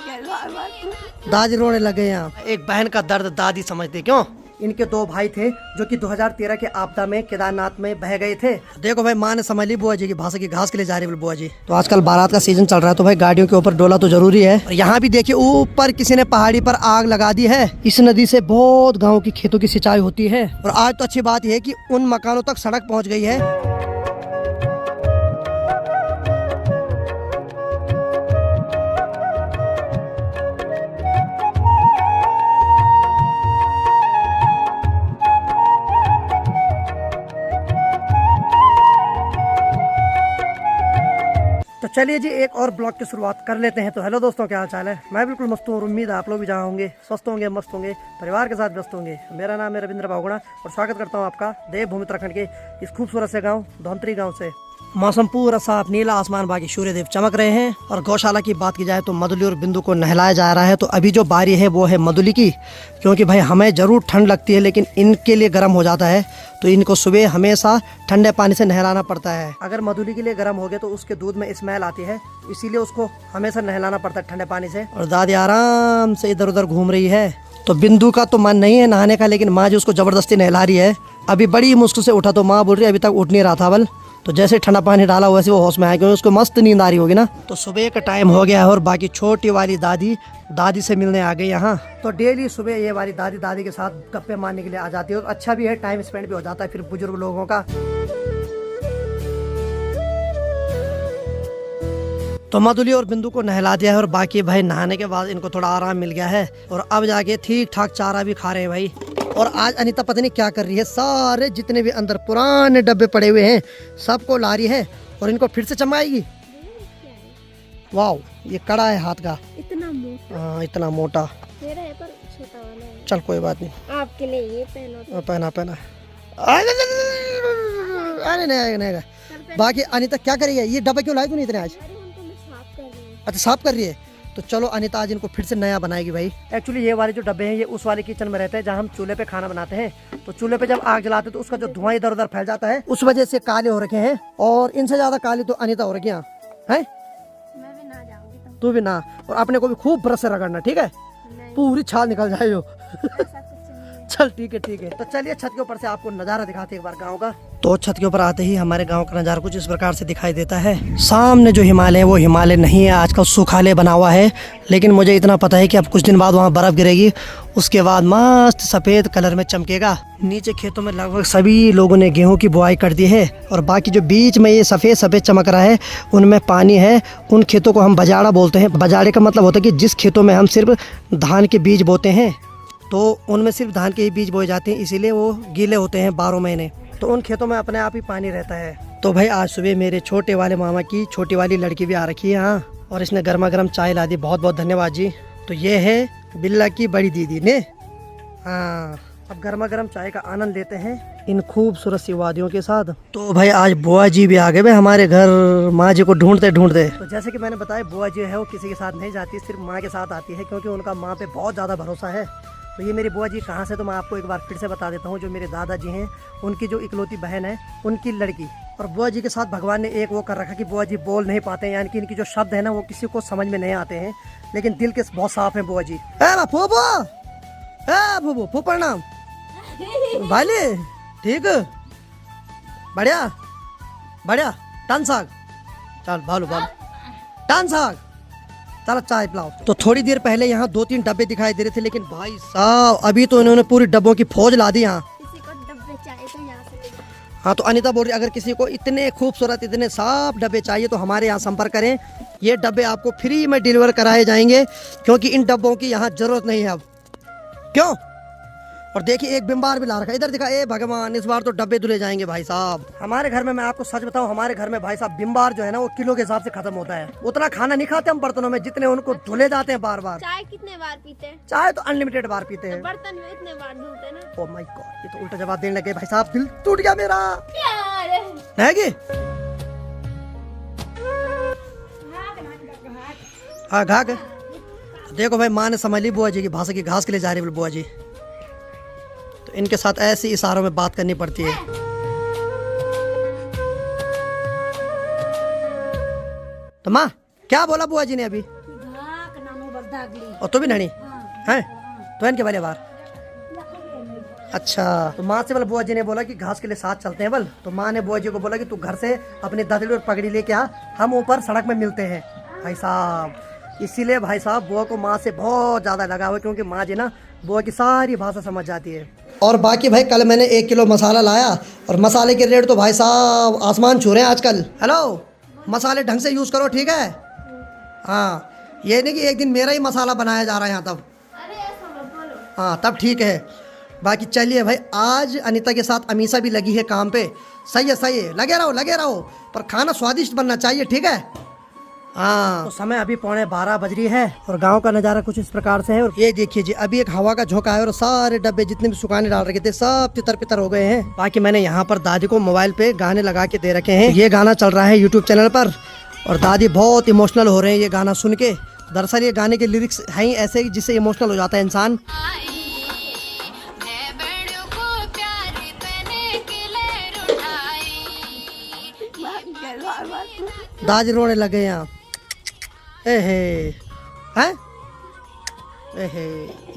दादी रोने लगे यहाँ। एक बहन का दर्द दादी समझते क्यों? इनके दो भाई थे जो कि 2013 के आपदा में केदारनाथ में बह गए थे। देखो भाई, माँ ने समझ ली बुआ जी की भाषा की घास के लिए जा रही है बुआ जी। तो आजकल बारात का सीजन चल रहा है तो भाई गाड़ियों के ऊपर डोला तो जरूरी है। और यहाँ भी देखिए ऊपर किसी ने पहाड़ी पर आग लगा दी है। इस नदी से बहुत गाँव की खेतों की सिंचाई होती है। और आज तो अच्छी बात यह है कि उन मकानों तक सड़क पहुँच गई है। तो चलिए जी एक और ब्लॉग की शुरुआत कर लेते हैं। तो हेलो दोस्तों, क्या हाल चाल है? मैं बिल्कुल मस्त हूँ और उम्मीद है आप लोग भी जहाँ होंगे स्वस्थ होंगे, मस्त होंगे, परिवार के साथ व्यस्त होंगे। मेरा नाम है रविंद्र बागुड़ा और स्वागत करता हूँ आपका देवभूमि उत्तराखंड के इस खूबसूरत से गाँव धौंतरी गाँव से। मौसम पूरा साफ, नीला आसमान, बाकी सूर्यदेव चमक रहे हैं। और गौशाला की बात की जाए तो मधुली और बिंदु को नहलाया जा रहा है। तो अभी जो बारी है वो है मधुली की, क्योंकि भाई हमें ज़रूर ठंड लगती है लेकिन इनके लिए गर्म हो जाता है। तो इनको सुबह हमेशा ठंडे पानी से नहलाना पड़ता है। अगर मधुली के लिए गर्म हो गया तो उसके दूध में स्मेल आती है, इसीलिए उसको हमेशा नहलाना पड़ता है ठंडे पानी से। और दादी आराम से इधर उधर घूम रही है। तो बिंदु का तो मन नहीं है नहाने का, लेकिन माँ जी उसको जबरदस्ती नहला रही है। अभी बड़ी मुश्किल से उठा तो माँ बोल रही है अभी तक उठ नहीं रहा था बल। तो जैसे ठंडा पानी डाला वैसे वो होश में आया, क्योंकि उसको मस्त नींद आ रही होगी ना। तो सुबह का टाइम हो गया है और बाकी छोटी वाली दादी से मिलने आ गई यहाँ। तो डेली सुबह ये वाली दादी के साथ गप्पे मारने के लिए आ जाती है और अच्छा भी है, टाइम स्पेंड भी हो जाता है फिर बुजुर्ग लोगों का। तो मधुली और बिंदु को नहला दिया है और बाकी भाई नहाने के बाद इनको थोड़ा आराम मिल गया है और अब जाके ठीक ठाक चारा भी खा रहे हैं भाई। और आज अनीता पता नहीं क्या कर रही है, सारे जितने भी अंदर पुराने डब्बे पड़े हुए हैं सबको ला रही है और इनको फिर से चमकाएगी। वाह, ये कड़ा है हाथ का, इतना मोटा। हाँ, इतना मोटा। मेरा है पर छोटा वाला है। चल कोई बात नहीं, आपके लिए ये पहना। अरे नहीं। बाकी अनीता क्या करेगी? ये डब्बे क्यों लाए तूने इतने आज? अच्छा, साफ कर रही है। तो चलो अनीता आज इनको फिर से नया बनाएगी भाई। एक्चुअली ये वाले जो डब्बे हैं ये उस वाले किचन में रहते हैं जहाँ हम चूल्हे पे खाना बनाते हैं। तो चूल्हे पे जब आग जलाते हैं तो उसका जो धुआं इधर उधर फैल जाता है, उस वजह से काले हो रखे हैं। और इनसे ज्यादा काली तो अनीता हो रखी है। मैं भी ना जाऊंगी, तू भी ना। और अपने को भी खूब ब्रश से रगड़ना, ठीक है? पूरी छाल निकल जाए जो। चल ठीक है। तो चलिए छत के ऊपर से आपको नजारा दिखाते एक बार गाँव का। तो छत के ऊपर आते ही हमारे गांव का नज़ारा कुछ इस प्रकार से दिखाई देता है। सामने जो हिमालय है वो हिमालय नहीं है, आजकल सुखालय बना हुआ है। लेकिन मुझे इतना पता है कि अब कुछ दिन बाद वहाँ बर्फ़ गिरेगी, उसके बाद मस्त सफ़ेद कलर में चमकेगा। नीचे खेतों में लगभग सभी लोगों ने गेहूं की बुआई कर दी है और बाकी जो बीच में ये सफ़ेद चमक रहा है उनमें पानी है। उन खेतों को हम बजाड़ा बोलते हैं। बजाड़े का मतलब होता है कि जिस खेतों में हम सिर्फ धान के बीज बोते हैं तो उनमें सिर्फ धान के ही बीज बोए जाते हैं, इसीलिए वो गीले होते हैं 12 महीने। तो उन खेतों में अपने आप ही पानी रहता है। तो भाई आज सुबह मेरे छोटे वाले मामा की छोटी वाली लड़की भी आ रखी है यहाँ और इसने गर्मा गर्म चाय ला दी। बहुत बहुत धन्यवाद जी। तो ये है बिल्ला की बड़ी दीदी ने। हाँ, अब गर्मा गर्म चाय का आनंद लेते हैं इन खूबसूरत सी वादियों के साथ। तो भाई आज बुआ जी भी आ गए भाई हमारे घर, माँ जी को ढूंढते। तो जैसे कि मैंने बताया, बुआ जी है वो किसी के साथ नहीं जाती, सिर्फ माँ के साथ आती है, क्योंकि उनका माँ पे बहुत ज़्यादा भरोसा है। तो ये मेरी बुआ जी कहाँ से, तो मैं आपको एक बार फिर से बता देता हूँ। जो मेरे दादाजी हैं उनकी जो इकलौती बहन है उनकी लड़की। और बुआ जी के साथ भगवान ने एक वो कर रखा कि बुआ जी बोल नहीं पाते हैं, यानी कि इनकी जो शब्द है ना वो किसी को समझ में नहीं आते हैं, लेकिन दिल के बहुत साफ हैं बुआ जी। फूफू प्रणाम भाई। ठीक, बढ़िया टन साग। चल भालू टन साग, चलो चाय पिलाओ। तो थोड़ी देर पहले यहाँ 2-3 डब्बे दिखाई दे रहे थे, लेकिन भाई साहब अभी तो इन्होंने पूरी डब्बों की फौज ला दी यहाँ। किसी को डब्बे चाहिए तो यहाँ से ले लो। हाँ, तो अनीता बोल रही अगर किसी को इतने खूबसूरत इतने साफ डब्बे चाहिए तो हमारे यहाँ संपर्क करें। ये डब्बे आपको फ्री में डिलीवर कराए जाएंगे, क्योंकि इन डब्बों की यहाँ जरूरत नहीं है अब। क्यों? और देखिए एक बिम्बार भी ला रखा है, इधर दिखा। ए भगवान, इस बार तो डब्बे धुले जाएंगे भाई साहब। हमारे घर में, मैं आपको सच बताऊं, हमारे घर में भाई साहब बिम्बार जो है ना वो किलो के हिसाब से खत्म होता है। उतना खाना नहीं खाते हम बर्तनों में जितने उनको धुले जाते हैं बार बार। चाय कितने बार पीते हैं? चाय तो अनलिमिटेड बार पीते हैं। तो बर्तन में इतने बार धुलते हैं ना। ओह माय गॉड, ये तो उल्टा जवाब देने लगे भाई साहब, दिल टूट गया मेरा। है कि? हाँ, घाक। देखो भाई, माँ ने समझ ली बुआ जी की भाषा की घास के लिए जा रही है बुआ जी। तो इनके साथ ऐसे इशारों में बात करनी पड़ती है। तो माँ क्या बोला बुआ जी ने अभी? और तू भी नहनी है तो इनके बारे बार। अच्छा, तो माँ से बोला, बुआ जी ने बोला कि घास के लिए साथ चलते हैं बल। तो माँ ने बुआ जी को बोला कि तू घर से अपनी दादरी और पगड़ी लेके आ, हम ऊपर सड़क में मिलते हैं भाई साहब। इसीलिए भाई साहब बुआ को माँ से बहुत ज़्यादा लगाव है, क्योंकि माँ जी ना बुआ की सारी भाषा समझ जाती है। और बाकी भाई कल मैंने 1 किलो मसाला लाया और मसाले के रेट तो भाई साहब आसमान छू रहे हैं आजकल। हेलो, मसाले ढंग से यूज़ करो, ठीक है? हाँ, ये नहीं कि एक दिन मेरा ही मसाला बनाया जा रहा है यहाँ, तब अरे ऐसा मत बोलो। हाँ तब ठीक है। बाकी चलिए भाई, आज अनीता के साथ अमीषा भी लगी है काम पे। सही है, लगे रहो, पर खाना स्वादिष्ट बनना चाहिए, ठीक है? हाँ, तो समय अभी 11:15 बज रही है और गांव का नज़ारा कुछ इस प्रकार से है। और ये देखिए जी, अभी एक हवा का झोंका है और सारे डब्बे जितने भी सुखाने डाल रखे थे सब तितर पितर हो गए हैं। बाकी मैंने यहाँ पर दादी को मोबाइल पे गाने लगा के दे रखे हैं। ये गाना चल रहा है यूट्यूब चैनल पर और दादी बहुत इमोशनल हो रहे हैं ये गाना सुन के। दरअसल ये गाने के लिरिक्स हैं ही ऐसे जिससे इमोशनल हो जाता है इंसान। दादी रोने लगे यहाँ। ये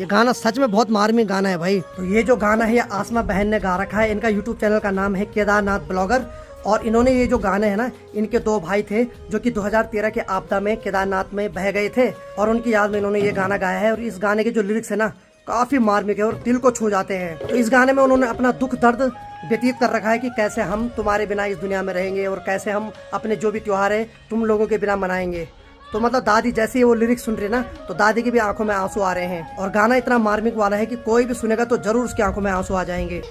गाना सच में बहुत मार्मिक गाना है भाई। तो ये जो गाना है ये आसमा बहन ने गा रखा है। इनका यूट्यूब चैनल का नाम है केदारनाथ ब्लॉगर। और इन्होंने ये जो गाने हैं ना, इनके 2 भाई थे जो कि 2013 के आपदा में केदारनाथ में बह गए थे और उनकी याद में इन्होंने ये गाना गाया है। और इस गाने के जो लिरिक्स है ना, काफी मार्मिक है और दिल को छू जाते हैं। तो इस गाने में उन्होंने अपना दुख दर्द व्यतीत कर रखा है कि कैसे हम तुम्हारे बिना इस दुनिया में रहेंगे और कैसे हम अपने जो भी त्योहार है तुम लोगों के बिना मनाएंगे। तो मतलब दादी जैसे ही वो लिरिक्स सुन रही ना, तो दादी की भी आंखों में आंसू आ रहे हैं। और गाना इतना मार्मिक वाला है कि कोई भी सुनेगा तो जरूर उसकी आंखों में आंसू आ जाएंगे।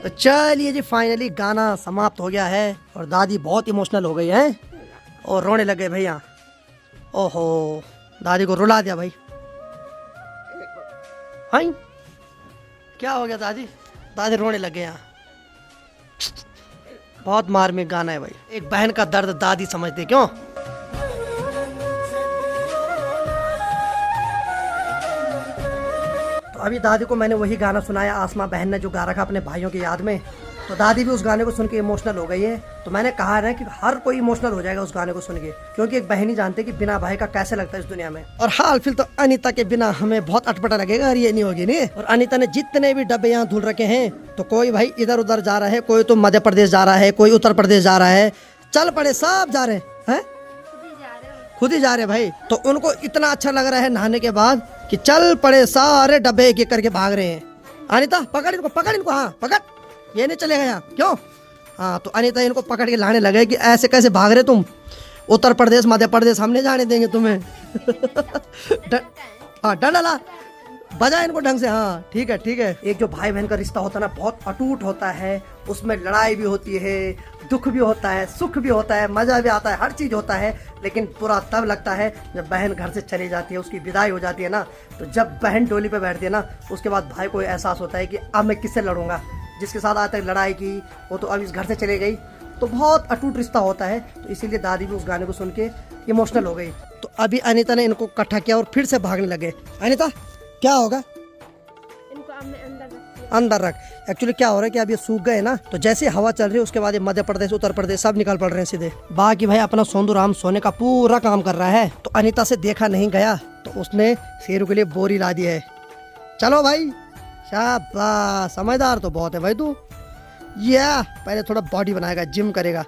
तो चलिए जी, फाइनली गाना समाप्त हो गया है और दादी बहुत इमोशनल हो गई है और रोने लगे भैया। ओहो, दादी को रुला दिया भाई। हाँ, क्या हो गया दादी? दादी रोने लगे यहाँ। बहुत मार्मिक गाना है भाई। एक बहन का दर्द दादी समझते क्यों? अभी दादी को मैंने वही गाना सुनाया आसमा बहन ने जो गा रखा अपने भाइयों की याद में। तो दादी भी उस गाने को सुन के इमोशनल हो गई है। तो मैंने कहा है कि हर कोई इमोशनल हो जाएगा उस गाने को सुन के, क्योंकि एक बहन ही जानते कि बिना भाई का कैसे लगता है इस दुनिया में। और हाल फिल तो अनीता के बिना हमें बहुत अटपटा लगेगा और ये नहीं होगी नहीं। और अनीता ने जितने भी डब्बे यहाँ धुल रखे हैं, तो कोई भाई इधर उधर जा रहा है, कोई तो मध्य प्रदेश जा रहा है, कोई उत्तर प्रदेश जा रहा है, चल पड़े सब जा रहे हैं, खुद ही जा रहे भाई। तो उनको इतना अच्छा लग रहा है नहाने के बाद कि चल पड़े सारे डब्बे एक एक करके भाग रहे हैं। अनीता पकड़ इनको, हाँ पकड़, ये नहीं चलेगा यहाँ, क्यों? हाँ, तो अनीता इनको पकड़ के लाने लगे कि ऐसे कैसे भाग रहे तुम, उत्तर प्रदेश मध्य प्रदेश हम नहीं जाने देंगे तुम्हें। हाँ, डंडा बजा इनको ढंग से। हाँ ठीक है। एक जो भाई बहन का रिश्ता होता है ना, बहुत अटूट होता है। उसमें लड़ाई भी होती है, दुख भी होता है, सुख भी होता है, मजा भी आता है, हर चीज होता है। लेकिन पूरा तब लगता है जब बहन घर से चली जाती है, उसकी विदाई हो जाती है ना। तो जब बहन डोली पे बैठती है ना, उसके बाद भाई को एहसास होता है कि अब मैं किससे लड़ूंगा, जिसके साथ आज तक लड़ाई की वो तो अब इस घर से चले गई। तो बहुत अटूट रिश्ता होता है। तो इसीलिए दादी भी उस गाने को सुन के इमोशनल हो गई। तो अभी अनीता ने इनको इकट्ठा किया और फिर से भागने लगे। अनीता क्या होगा? इनको अब मैं अंदर रख। एक्चुअली क्या हो रहा है कि अब ये सूख गए ना, तो जैसे हवा चल रही है उसके बाद ये मध्य प्रदेश उत्तर प्रदेश सब निकल पड़ रहे हैं सीधे। बाकी भाई अपना सोंदू राम सोने का पूरा काम कर रहा है। तो अनीता से देखा नहीं गया तो उसने शेरू के लिए बोरी ला दी है। चलो भाई, शाबाश, समझदार तो बहुत है भाई तू। पहले थोड़ा बॉडी बनाएगा, जिम करेगा।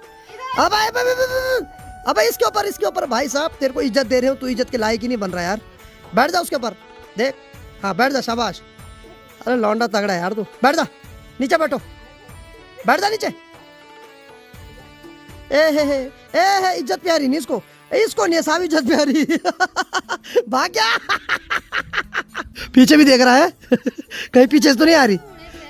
अब इसके ऊपर भाई साहब तेरे को इज्जत दे रहे हो, तू इज्जत के लायक ही नहीं बन रहा यार। बैठ जा उसके ऊपर, देख। हाँ बैठ जा, शाबाश। अरे लौंडा तगड़ा है यार तू, बैठ जा नीचे, बैठो, बैठ जा नीचे। ए इज्जत प्यारी नहीं इसको नहीं, साहब इज्जत प्यारी। भाग गया। पीछे भी देख रहा है। कहीं पीछे से तो नहीं आ रही।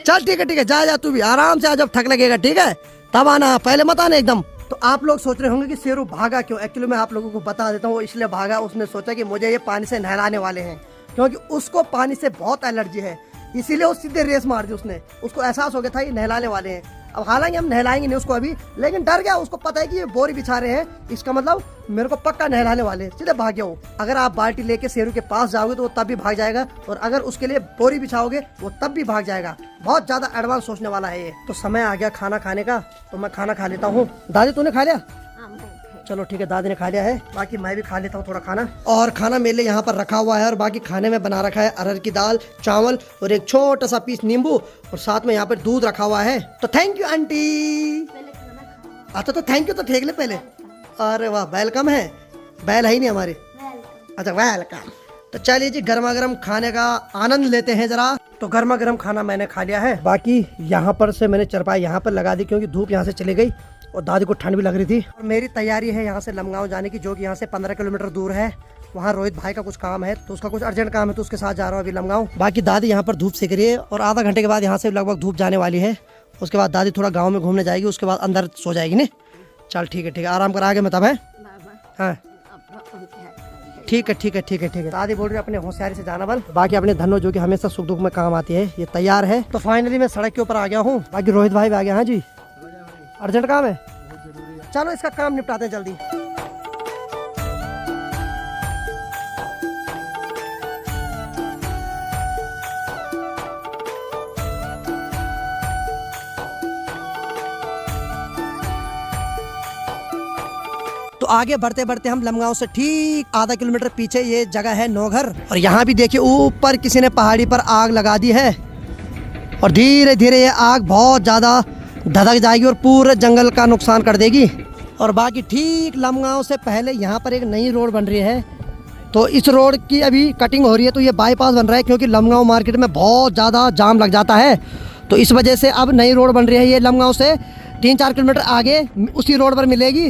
चल ठीक है, जा तू भी आराम से आ, जब थक लगेगा ठीक है तब आना, पहले मत आना एकदम। तो आप लोग सोच रहे होंगे कि शेरू भागा क्यों। एक्चुअली मैं आप लोगों को बता देता हूँ, वो इसलिए भागा, उसने सोचा कि मुझे ये पानी से नहलाने वाले हैं, क्योंकि उसको पानी से बहुत एलर्जी है। इसीलिए वो सीधे रेस मार दी उसने। उसको एहसास हो गया था ये नहलाने वाले हैं। अब हालांकि हम नहलाएंगे नहीं उसको अभी, लेकिन डर गया, उसको पता है कि ये बोरी बिछा रहे हैं, इसका मतलब मेरे को पक्का नहलाने वाले, सीधे भाग गया वो। अगर आप बाल्टी लेके शेरू के पास जाओगे तो वो तब भी भाग जाएगा, और अगर उसके लिए बोरी बिछाओगे वो तब भी भाग जाएगा। बहुत ज्यादा एडवांस सोचने वाला है ये। तो समय आ गया खाना खाने का, तो मैं खाना खा लेता हूँ। दादी तूने खा लिया? चलो ठीक है, दादी ने खा लिया है, बाकी मैं भी खा लेता हूँ थोड़ा खाना। और खाना मेरे लिए यहाँ पर रखा हुआ है, और बाकी खाने में बना रखा है अरहर की दाल, चावल और एक छोटा सा पीस नींबू, और साथ में यहाँ पर दूध रखा हुआ है। तो थैंक यू आंटी। अच्छा तो थैंक यू तो ठेक ले पहले। अरे वाह, वेलकम है, बैल है ही नहीं हमारे। अच्छा वेलकम। तो चलिए जी, गर्मा गर्म खाने का आनंद लेते हैं जरा। तो गर्मा गर्म खाना मैंने खा लिया है। बाकी यहाँ पर से मैंने चरपाई यहाँ पर लगा दी, क्योंकि धूप यहाँ से चली गई और दादी को ठंड भी लग रही थी। और मेरी तैयारी है यहाँ से लमगांव जाने की, जो कि यहाँ से 15 किलोमीटर दूर है। वहाँ रोहित भाई का कुछ काम है, तो उसका कुछ अर्जेंट काम है, तो उसके साथ जा रहा हूँ अभी लमगांव। बाकी दादी यहाँ पर धूप सेक रही है, और आधा घंटे के बाद यहाँ से लगभग धूप जाने वाली है। उसके बाद दादी थोड़ा गाँव में घूमने जाएगी, उसके बाद अंदर सो जाएगी। नहीं चल ठीक है ठीक है, आराम कर, आगे मैं तब है। हाँ ठीक है ठीक है ठीक है ठीक है। दादी बोल रही है अपने होशियारी से जाना बल। बाकी अपने धनो जो कि हमेशा सुख दुख में काम आती है, ये तैयार है। तो फाइनली मैं सड़क के ऊपर आ गया हूँ। बाकी रोहित भाई भी आ गया। हाँ जी, अर्जेंट काम है, चलो इसका काम निपटाते हैं जल्दी। तो आगे बढ़ते बढ़ते हम लमगांव से ठीक आधा किलोमीटर पीछे ये जगह है नौघर, और यहाँ भी देखिए ऊपर किसी ने पहाड़ी पर आग लगा दी है, और धीरे धीरे ये आग बहुत ज़्यादा धधक जाएगी और पूरे जंगल का नुकसान कर देगी। और बाकी ठीक लमगांव से पहले यहाँ पर एक नई रोड बन रही है, तो इस रोड की अभी कटिंग हो रही है। तो ये बाईपास बन रहा है, क्योंकि लमगांव मार्केट में बहुत ज़्यादा जाम लग जाता है, तो इस वजह से अब नई रोड बन रही है। ये लमगांव से 3-4 किलोमीटर आगे उसी रोड पर मिलेगी।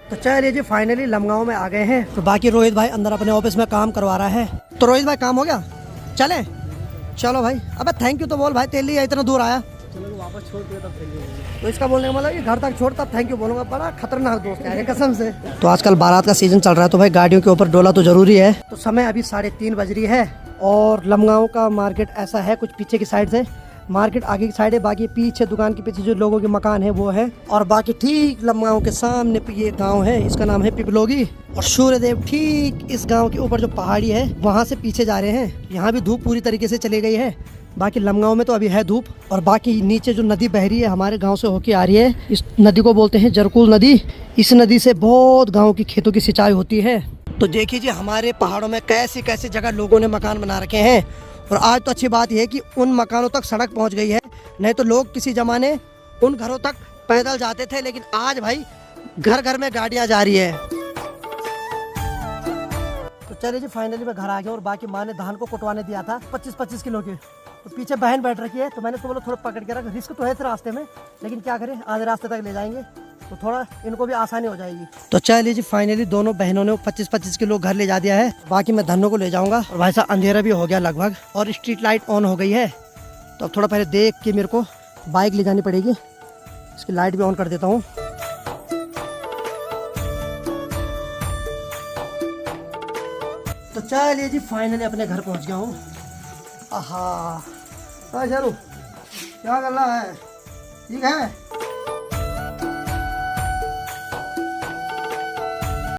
तो चलिए जी, फाइनली लमगांव में आ गए हैं। तो बाकी रोहित भाई अंदर अपने ऑफिस में काम करवा रहा है। तो रोहित भाई काम हो गया, चले चलो भाई। अबे थैंक यू तो बोल भाई, तेरे लिए इतना दूर आया। चलो वापस छोड़ दिया तब थैंक यू। तो इसका बोलने का मतलब ये घर तक छोड़ तब थैंक यू बोलूंगा। बड़ा खतरनाक दोस्त है कसम से। तो आजकल बारात का सीजन चल रहा है, तो भाई गाड़ियों के ऊपर डोला तो जरूरी है। तो समय अभी 3:30 बज रही है, और लमगांव का मार्केट ऐसा है, कुछ पीछे की साइड से मार्केट आगे की साइड है, बाकी पीछे दुकान के पीछे जो लोगों के मकान है वो है। और बाकी ठीक लमगांव के सामने ये गांव है, इसका नाम है पिपलोगी, और सूर्यदेव ठीक इस गांव के ऊपर जो पहाड़ी है वहां से पीछे जा रहे हैं। यहाँ भी धूप पूरी तरीके से चली गई है, बाकी लमगांव में तो अभी है धूप। और बाकी नीचे जो नदी बह रही है हमारे गाँव से होके आ रही है, इस नदी को बोलते हैं जरकुल नदी। इस नदी से बहुत गाँव की खेतों की सिंचाई होती है। तो देखिए जी, हमारे पहाड़ों में कैसी कैसी जगह लोगों ने मकान बना रखे हैं। और आज तो अच्छी बात यह है कि उन मकानों तक सड़क पहुंच गई है, नहीं तो लोग किसी जमाने उन घरों तक पैदल जाते थे, लेकिन आज भाई घर घर में गाड़ियां जा रही है। तो चलिए जी, फाइनली मैं घर आ गया। और बाकी माँ ने धान को कुटवाने दिया था 25-25 किलो के, तो पीछे बहन बैठ रखी है, तो मैंने तो बोला थोड़ा पकड़ के रख, रिस्क तो है इस रास्ते में, लेकिन क्या करें आधे रास्ते तक ले जाएंगे तो थोड़ा इनको भी आसानी हो जाएगी। तो चलिए जी, फाइनली दोनों बहनों ने 25-25 किलो घर ले जा दिया है। बाकी मैं धनों को ले जाऊंगा। और भाई साहब अंधेरा भी हो गया लगभग, और स्ट्रीट लाइट ऑन हो गई है, तो अब थोड़ा पहले देख के मेरे को बाइक ले जानी पड़ेगी। इसकी लाइट भी ऑन कर देता हूँ। तो चलिए जी, फाइनली अपने घर पहुँच गया हूँ। आहा, चलो क्या कर रहा है, ठीक है।